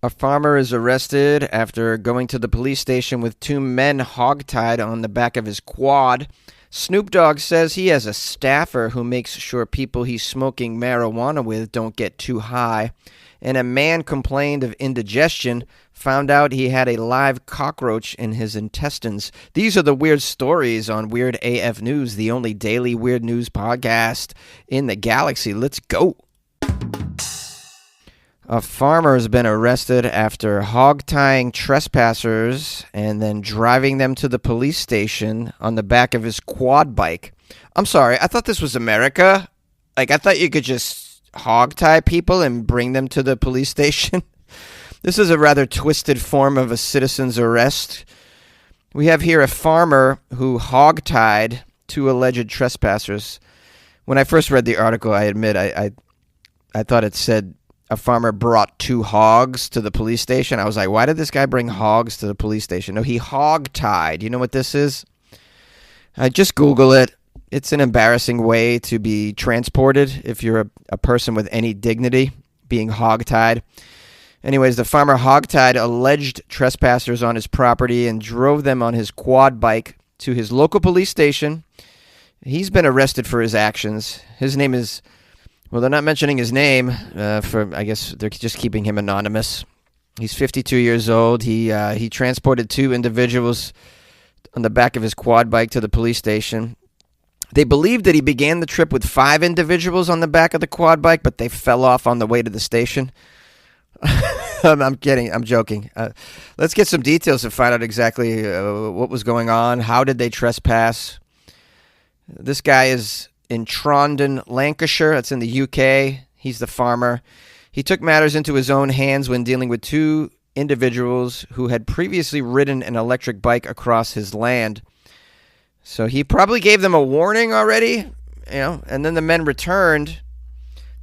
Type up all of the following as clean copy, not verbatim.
A farmer is arrested after going to the police station with two men hog-tied on the back of his quad. Snoop Dogg says he has a staffer who makes sure people he's smoking marijuana with don't get too high. And a man complained of indigestion, found out he had a live cockroach in his intestines. These are the weird stories on Weird AF News, the only daily weird news podcast in the galaxy. Let's go. A farmer has been arrested after hog-tying trespassers and then driving them to the police station on the back of his quad bike. I'm sorry, I thought this was America. I thought you could just hog-tie people and bring them to the police station. This is a rather twisted form of a citizen's arrest. We have here a farmer who hog-tied two alleged trespassers. When I first read the article, I admit I thought it said a farmer brought two hogs to the police station. I was like, why did this guy bring hogs to the police station? No, he hog-tied. You know what this is? Just Google it. It's an embarrassing way to be transported if you're a person with any dignity, being hog-tied. Anyways, the farmer hog-tied alleged trespassers on his property and drove them on his quad bike to his local police station. He's been arrested for his actions. His name is... Well, they're not mentioning his name, I guess they're just keeping him anonymous. He's 52 years old. He transported two individuals on the back of his quad bike to the police station. They believe that he began the trip with 5 individuals on the back of the quad bike, but they fell off on the way to the station. I'm kidding. I'm joking. Let's get some details to find out exactly what was going on. How did they trespass? This guy is in Trondon, Lancashire. That's in the UK. He's the farmer. He took matters into his own hands when dealing with two individuals who had previously ridden an electric bike across his land. So he probably gave them a warning already, and then the men returned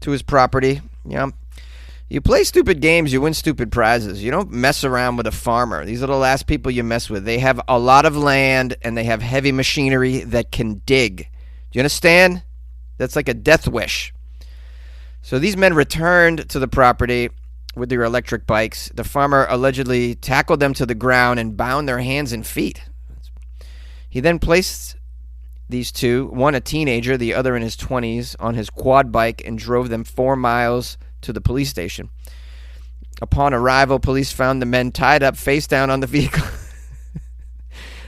to his property. You play stupid games, you win stupid prizes. You don't mess around with a farmer. These are the last people you mess with. They have a lot of land, and they have heavy machinery that can dig. Do you understand? That's like a death wish. So these men returned to the property with their electric bikes. The farmer allegedly tackled them to the ground and bound their hands and feet. He then placed these two, one a teenager, the other in his 20s, on his quad bike and drove them 4 miles to the police station. Upon arrival, police found the men tied up face down on the vehicle.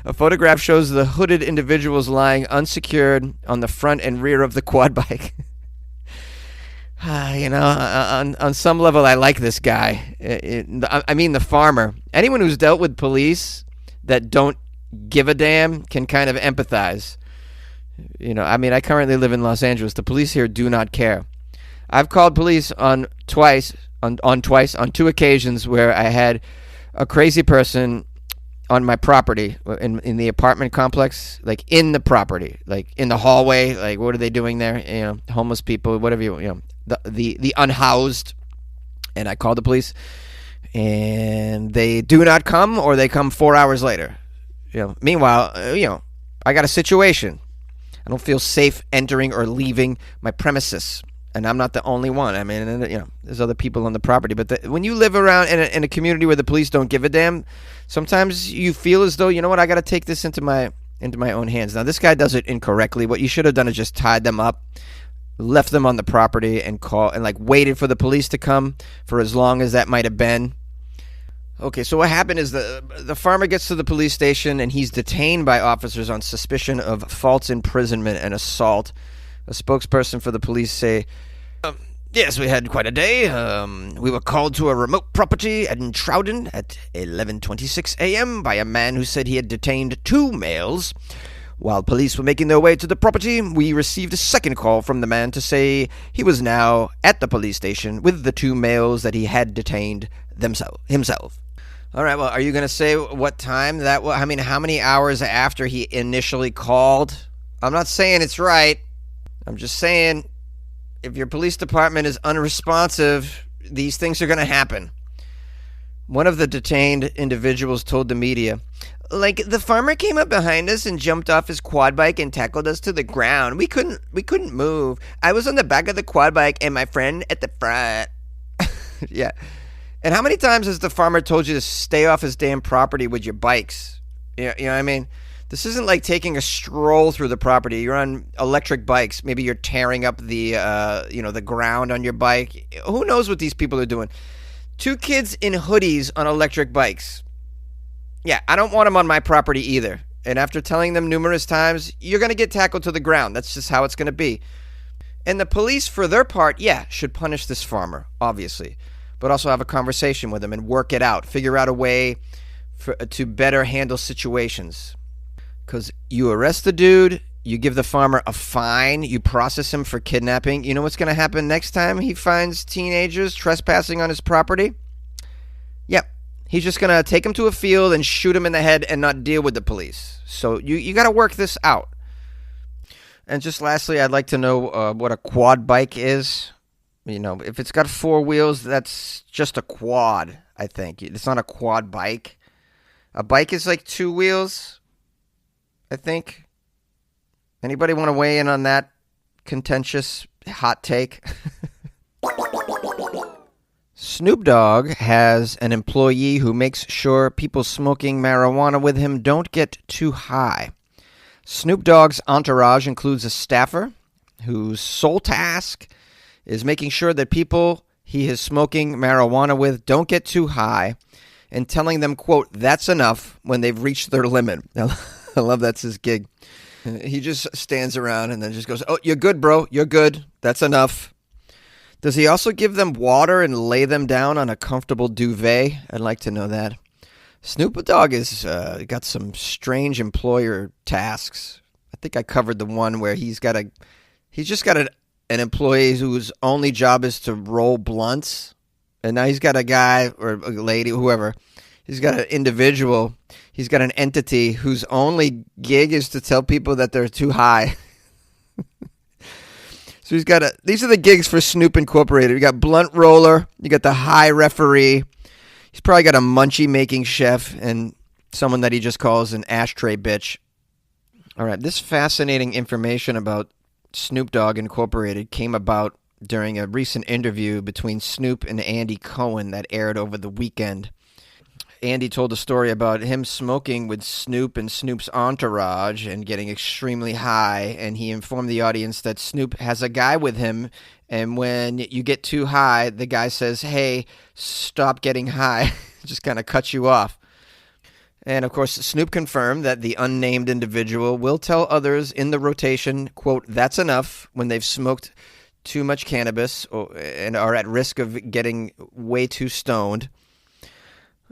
A photograph shows the hooded individuals lying unsecured on the front and rear of the quad bike. On some level, I like this guy. I mean, the farmer. Anyone who's dealt with police that don't give a damn can kind of empathize. I currently live in Los Angeles. The police here do not care. I've called police on two occasions where I had a crazy person on my property in the apartment complex, like in the property, like in the hallway. Like, what are they doing there? Homeless people, whatever the unhoused. And I called the police, and they do not come, or they come 4 hours later. Meanwhile, I got a situation. I don't feel safe entering or leaving my premises. And I'm not the only one. I mean, there's other people on the property. But when you live around in a community where the police don't give a damn, sometimes you feel as though, you know what, I got to take this into my own hands. Now, this guy does it incorrectly. What you should have done is just tied them up, left them on the property, and waited for the police to come for as long as that might have been. Okay, so what happened is the farmer gets to the police station, and he's detained by officers on suspicion of false imprisonment and assault. A spokesperson for the police say, yes, we had quite a day. We were called to a remote property in Trowden at 11:26 a.m. by a man who said he had detained 2 males. While police were making their way to the property, we received a second call from the man to say he was now at the police station with the 2 males that he had detained himself. All right, well, are you going to say what time that was? I mean, how many hours after he initially called? I'm not saying it's right. I'm just saying, if your police department is unresponsive, these things are going to happen. One of the detained individuals told the media, the farmer came up behind us and jumped off his quad bike and tackled us to the ground. We couldn't move. I was on the back of the quad bike and my friend at the front. Yeah. And how many times has the farmer told you to stay off his damn property with your bikes? You know what I mean? This isn't like taking a stroll through the property. You're on electric bikes. Maybe you're tearing up the ground on your bike. Who knows what these people are doing? 2 kids in hoodies on electric bikes. Yeah, I don't want them on my property either. And after telling them numerous times, you're going to get tackled to the ground. That's just how it's going to be. And the police, for their part, should punish this farmer, obviously. But also have a conversation with him and work it out. Figure out a way to better handle situations. Because you arrest the dude, you give the farmer a fine, you process him for kidnapping. You know what's going to happen next time he finds teenagers trespassing on his property? Yep. He's just going to take him to a field and shoot him in the head and not deal with the police. So you got to work this out. And just lastly, I'd like to know what a quad bike is. You know, if it's got 4 wheels, that's just a quad, I think. It's not a quad bike. A bike is like 2 wheels, I think. Anybody want to weigh in on that contentious hot take? Snoop Dogg has an employee who makes sure people smoking marijuana with him don't get too high. Snoop Dogg's entourage includes a staffer whose sole task is making sure that people he is smoking marijuana with don't get too high and telling them, quote, that's enough when they've reached their limit. I love that's his gig. He just stands around and then just goes, oh, you're good, bro. You're good. That's enough. Does he also give them water and lay them down on a comfortable duvet? I'd like to know that. Snoop Dogg has got some strange employer tasks. I think I covered the one where he's just got an employee whose only job is to roll blunts. And now he's got a guy or a lady, whoever. He's got an individual. He's got an entity whose only gig is to tell people that they're too high. So he's got these are the gigs for Snoop Incorporated. You got blunt roller. You got the high referee. He's probably got a munchie making chef and someone that he just calls an ashtray bitch. All right, this fascinating information about Snoop Dogg Incorporated came about during a recent interview between Snoop and Andy Cohen that aired over the weekend. Andy told a story about him smoking with Snoop and Snoop's entourage and getting extremely high, and he informed the audience that Snoop has a guy with him, and when you get too high, the guy says, hey, stop getting high, just kind of cuts you off. And, of course, Snoop confirmed that the unnamed individual will tell others in the rotation, quote, that's enough when they've smoked too much cannabis and are at risk of getting way too stoned.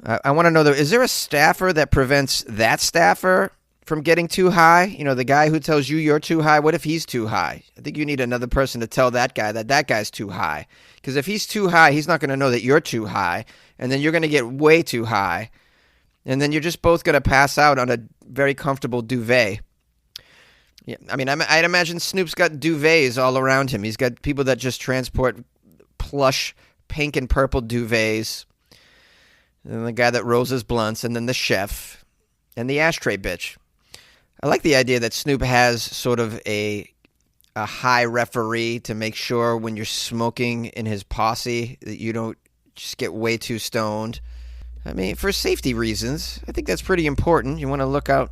I want to know, though, is there a staffer that prevents that staffer from getting too high? You know, the guy who tells you you're too high, what if he's too high? I think you need another person to tell that guy that that guy's too high. Because if he's too high, he's not going to know that you're too high. And then you're going to get way too high. And then you're just both going to pass out on a very comfortable duvet. Yeah, I mean, I'd imagine Snoop's got duvets all around him. He's got people that just transport plush pink and purple duvets. And the guy that rolls his blunts, and then the chef, and the ashtray bitch. I like the idea that Snoop has sort of a high referee to make sure when you're smoking in his posse that you don't just get way too stoned. I mean, for safety reasons, I think that's pretty important. You want to look out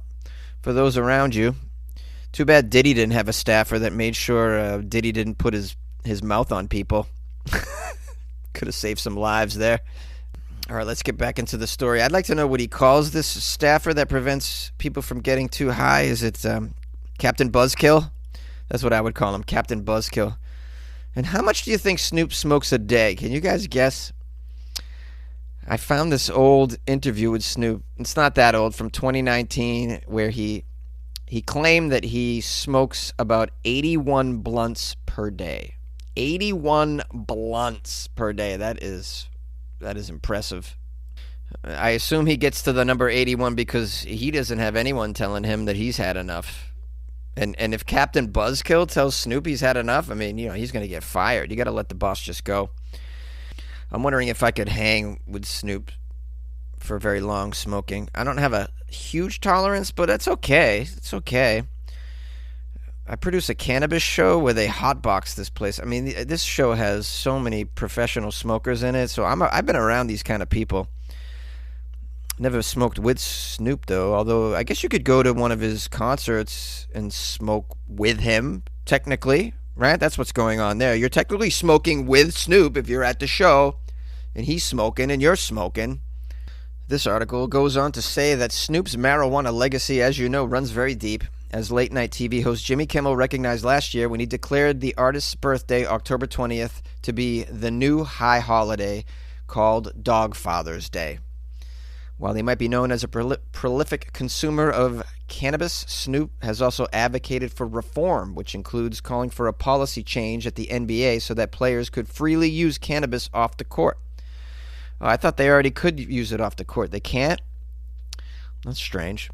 for those around you. Too bad Diddy didn't have a staffer that made sure Diddy didn't put his mouth on people. Could have saved some lives there. All right, let's get back into the story. I'd like to know what he calls this staffer that prevents people from getting too high. Is it Captain Buzzkill? That's what I would call him, Captain Buzzkill. And how much do you think Snoop smokes a day? Can you guys guess? I found this old interview with Snoop. It's not that old, from 2019, where he claimed that he smokes about 81 blunts per day. 81 blunts per day. That is impressive. I assume he gets to the number 81 because he doesn't have anyone telling him that he's had enough. And if Captain Buzzkill tells Snoop he's had enough, I mean, you know, he's going to get fired. You got to let the boss just go. I'm wondering if I could hang with Snoop for very long smoking. I don't have a huge tolerance, but that's okay. It's okay. I produce a cannabis show where they hotbox this place. I mean, this show has so many professional smokers in it. So I've been around these kind of people. Never smoked with Snoop, though, although I guess you could go to one of his concerts and smoke with him, technically, right? That's what's going on there. You're technically smoking with Snoop if you're at the show, and he's smoking and you're smoking. This article goes on to say that Snoop's marijuana legacy, as you know, runs very deep, as late-night TV host Jimmy Kimmel recognized last year when he declared the artist's birthday, October 20th, to be the new high holiday called Dog Father's Day. While he might be known as a prolific consumer of cannabis, Snoop has also advocated for reform, which includes calling for a policy change at the NBA so that players could freely use cannabis off the court. I thought they already could use it off the court. They can't? That's strange.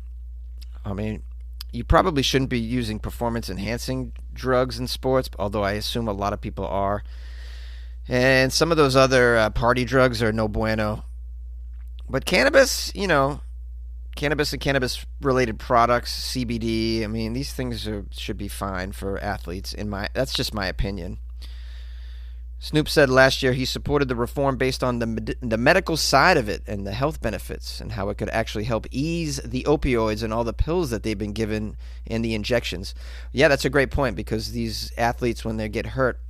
I mean, you probably shouldn't be using performance-enhancing drugs in sports, although I assume a lot of people are. And some of those other party drugs are no bueno. But cannabis, cannabis and cannabis-related products, CBD, I mean, these things should be fine for athletes. That's just my opinion. Snoop said last year he supported the reform based on the medical side of it and the health benefits and how it could actually help ease the opioids and all the pills that they've been given and the injections. Yeah, that's a great point because these athletes, when they get hurt,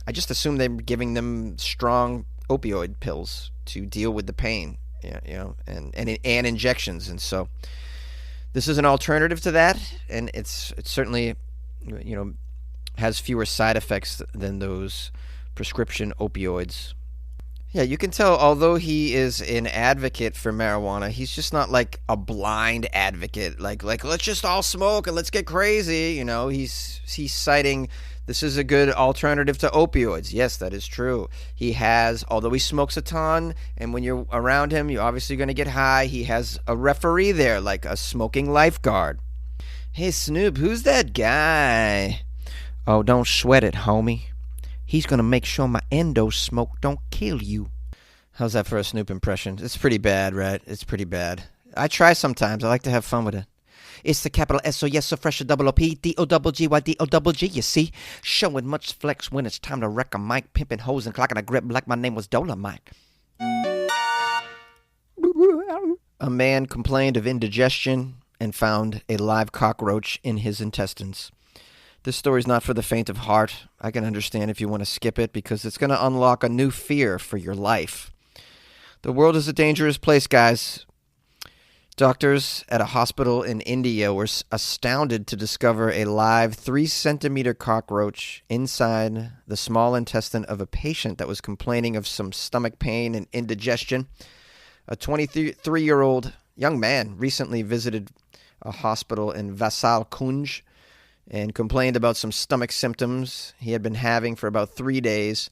I just assume they're giving them strong opioid pills to deal with the pain, and injections. And so this is an alternative to that, and it's certainly, has fewer side effects than those prescription opioids. Yeah, you can tell, although he is an advocate for marijuana, he's just not like a blind advocate. Like let's just all smoke and let's get crazy. He's citing this is a good alternative to opioids. Yes, that is true. Although he smokes a ton, and when you're around him, you're obviously going to get high. He has a referee there, like a smoking lifeguard. Hey, Snoop, who's that guy? Oh, don't sweat it, homie. He's going to make sure my endo smoke don't kill you. How's that for a Snoop impression? It's pretty bad, right? It's pretty bad. I try sometimes. I like to have fun with it. It's the capital S-O-yes, so fresh, double O-P, D-O-double-G-Y-D-O-double-G, you see? Showing much flex when it's time to wreck a mic, pimping hoes and clocking a grip like my name was Dolomite. A man complained of indigestion and found a live cockroach in his intestines. This story's not for the faint of heart. I can understand if you want to skip it because it's going to unlock a new fear for your life. The world is a dangerous place, guys. Doctors at a hospital in India were astounded to discover a live 3-centimeter cockroach inside the small intestine of a patient that was complaining of some stomach pain and indigestion. A 23-year-old young man recently visited a hospital in Vasal Kunj and complained about some stomach symptoms he had been having for about 3 days.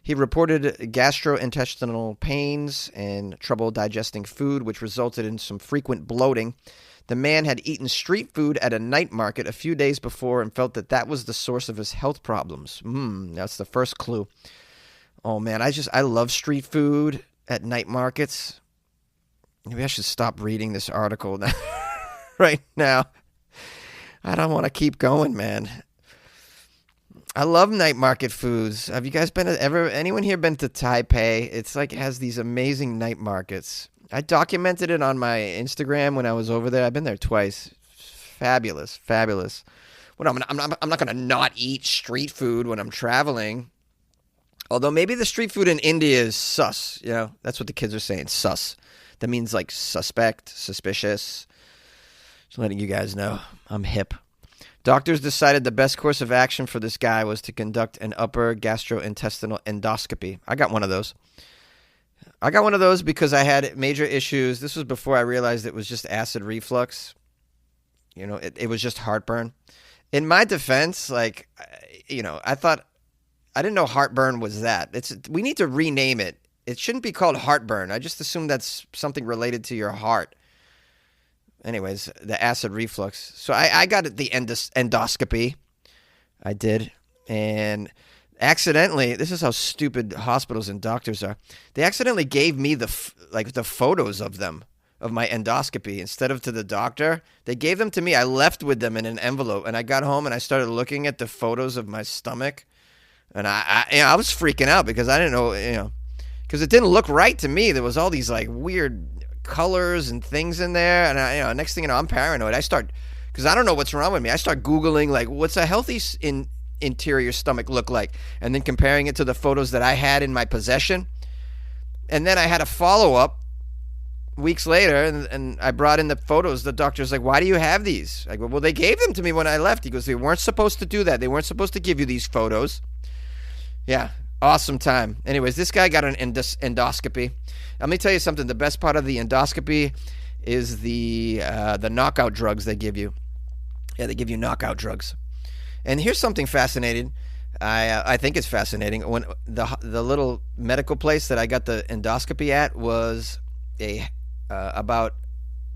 He reported gastrointestinal pains and trouble digesting food, which resulted in some frequent bloating. The man had eaten street food at a night market a few days before and felt that was the source of his health problems. That's the first clue. Oh, man, I love street food at night markets. Maybe I should stop reading this article right now. I don't want to keep going, man. I love night market foods. Have you guys anyone here been to Taipei? It's like it has these amazing night markets. I documented it on my Instagram when I was over there. I've been there twice. Fabulous, fabulous. Well, I'm not going to not eat street food when I'm traveling. Although maybe the street food in India is sus. That's what the kids are saying, sus. That means like suspect, suspicious. Just letting you guys know I'm hip. Doctors decided the best course of action for this guy was to conduct an upper gastrointestinal endoscopy. I got one of those. Because I had major issues. This was before I realized it was just acid reflux. It was just heartburn. In my defense, I thought, I didn't know heartburn was that. We need to rename it. It shouldn't be called heartburn. I just assumed that's something related to your heart. Anyways, the acid reflux. So I got the endoscopy. I did. And accidentally, this is how stupid hospitals and doctors are. They accidentally gave me the photos of them. of my endoscopy instead of to the doctor. They gave them to me. I left with them in an envelope, and I got home and I started looking at the photos of my stomach, and I was freaking out because I didn't know, because it didn't look right to me. There was all these like weird colors and things in there, and next thing you know, I'm paranoid. I start, because I don't know what's wrong with me. I start Googling like, what's a healthy interior stomach look like, and then comparing it to the photos that I had in my possession. And then I had a follow-up weeks later, and I brought in the photos. The doctor's like, why do you have these? I go, well, they gave them to me when I left. He goes, they weren't supposed to do that. They weren't supposed to give you these photos. Yeah, awesome time. Anyways, this guy got an endoscopy. Let me tell you something. The best part of the endoscopy is the knockout drugs they give you. Yeah, they give you knockout drugs. And here's something fascinating. I think it's fascinating. When the little medical place that I got the endoscopy at was about,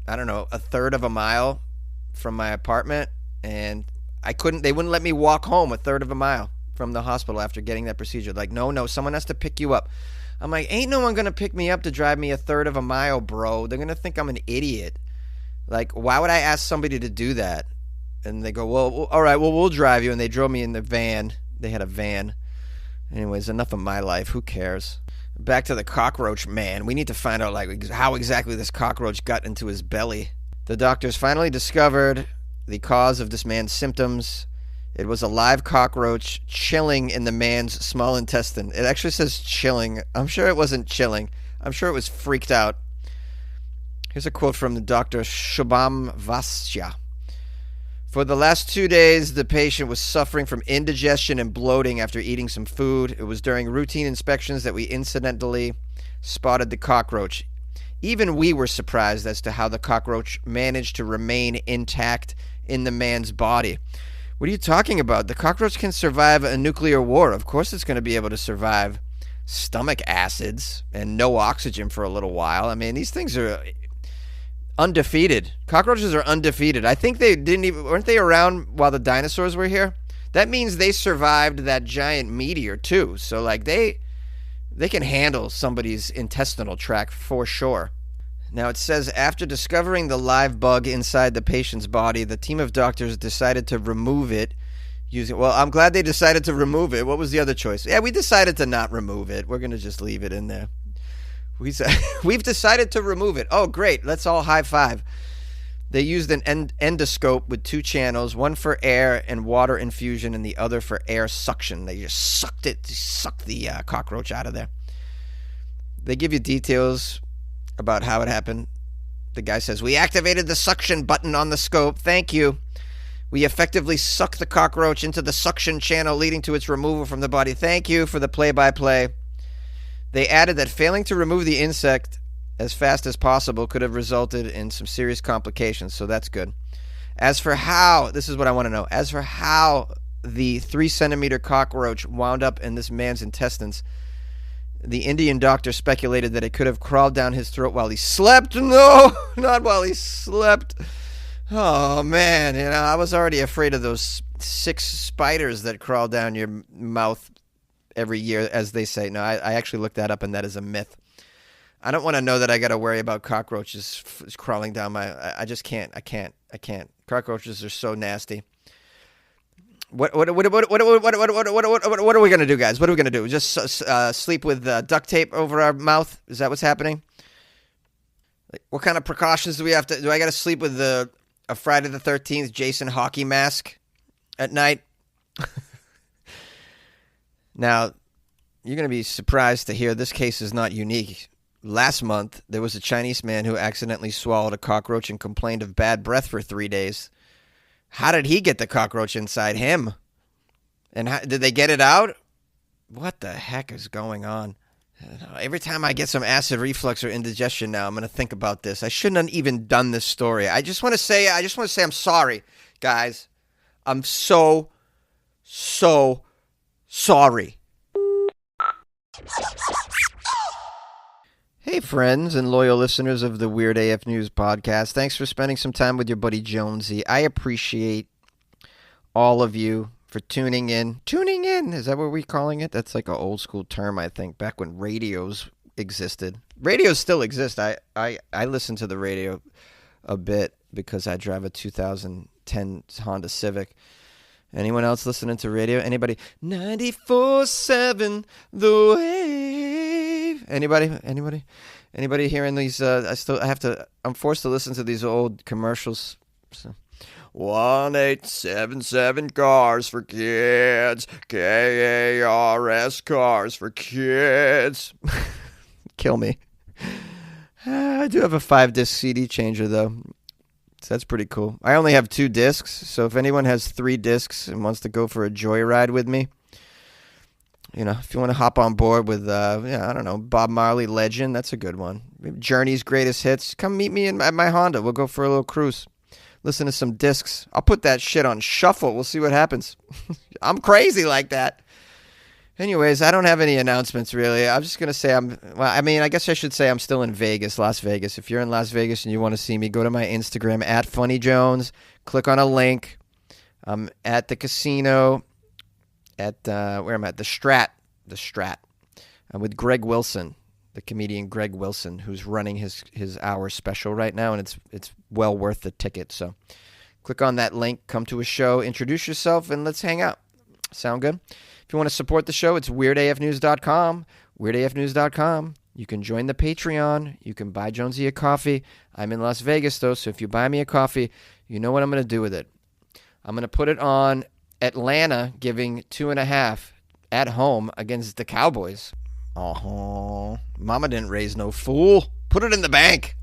I don't know, a third of a mile from my apartment, and they wouldn't let me walk home a third of a mile from the hospital after getting that procedure. Like, no, someone has to pick you up. I'm like, ain't no one gonna pick me up to drive me a third of a mile, bro. They're gonna think I'm an idiot. Like, why would I ask somebody to do that? And they go, well, all right, well, we'll drive you. And they drove me in the van. They had a van. Anyways, enough of my life. Who cares? Back to the cockroach man. We need to find out like how exactly this cockroach got into his belly. The doctors finally discovered the cause of this man's symptoms. It was a live cockroach chilling in the man's small intestine. It actually says chilling. I'm sure it wasn't chilling. I'm sure it was freaked out. Here's a quote from the Dr. Shubham Vasya. For the last 2 days, the patient was suffering from indigestion and bloating after eating some food. It was during routine inspections that we incidentally spotted the cockroach. Even we were surprised as to how the cockroach managed to remain intact in the man's body. What are you talking about? The cockroach can survive a nuclear war. Of course it's going to be able to survive stomach acids and no oxygen for a little while. I mean, these things are undefeated. Cockroaches are undefeated. I think weren't they around while the dinosaurs were here? That means they survived that giant meteor too. So like they can handle somebody's intestinal tract for sure. Now it says after discovering the live bug inside the patient's body, the team of doctors decided to remove it well, I'm glad they decided to remove it. What was the other choice? Yeah, we decided to not remove it. We're going to just leave it in there. We've decided to remove it. Oh, great. Let's all high five. They used an endoscope with 2 channels, one for air and water infusion and the other for air suction. They just sucked the cockroach out of there. They give you details about how it happened. The guy says, we activated the suction button on the scope. Thank you. We effectively sucked the cockroach into the suction channel leading to its removal from the body. Thank you for the play-by-play. They added that failing to remove the insect as fast as possible could have resulted in some serious complications, so that's good. As for how, this is what I want to know, as for how the 3-centimeter cockroach wound up in this man's intestines, the Indian doctor speculated that it could have crawled down his throat while he slept. No, not while he slept. Oh, man, I was already afraid of those 6 spiders that crawl down your mouth every year, as they say. No, I actually looked that up, and that is a myth. I don't want to know that I got to worry about cockroaches crawling down I just can't. I can't. Cockroaches are so nasty. What are we gonna do, guys? What are we gonna do? Just sleep with duct tape over our mouth? Is that what's happening? Like, what kind of precautions do we have to? Do I got to sleep with a Friday the 13th Jason hockey mask at night? Now, you're going to be surprised to hear this case is not unique. Last month, there was a Chinese man who accidentally swallowed a cockroach and complained of bad breath for 3 days. How did he get the cockroach inside him? And did they get it out? What the heck is going on? Every time I get some acid reflux or indigestion now, I'm going to think about this. I shouldn't have even done this story. I just want to say I'm sorry, guys. I'm so sorry. Hey, friends and loyal listeners of the Weird AF News podcast. Thanks for spending some time with your buddy Jonesy. I appreciate all of you for tuning in. Tuning in, is that what we're calling it? That's like an old school term, I think, back when radios existed. Radios still exist. I listen to the radio a bit because I drive a 2010 Honda Civic. Anyone else listening to radio? Anybody? 94.7 The Wave. Anybody hearing these? I'm forced to listen to these old commercials. So. 1877 cars for kids. KARS cars for kids. Kill me. I do have a 5-disc CD changer, though. So that's pretty cool. I only have 2 discs, so if anyone has 3 discs and wants to go for a joyride with me, if you want to hop on board with, I don't know, Bob Marley Legend, that's a good one. Journey's Greatest Hits, come meet me at my Honda. We'll go for a little cruise. Listen to some discs. I'll put that shit on shuffle. We'll see what happens. I'm crazy like that. Anyways, I don't have any announcements, really. I'm just going to say I guess I should say I'm still in Vegas, Las Vegas. If you're in Las Vegas and you want to see me, go to my Instagram, @FunnyJones. Click on a link. I'm at the casino at, where am I at? The Strat. I'm with Greg Wilson, the comedian Greg Wilson, who's running his hour special right now, and it's well worth the ticket. So click on that link, come to a show, introduce yourself, and let's hang out. Sound good? If you want to support the show, it's weirdafnews.com. Weirdafnews.com. You can join the Patreon. You can buy Jonesy a coffee. I'm in Las Vegas, though, so if you buy me a coffee, you know what I'm going to do with it. I'm going to put it on Atlanta giving 2.5 at home against the Cowboys. Mama didn't raise no fool. Put it in the bank.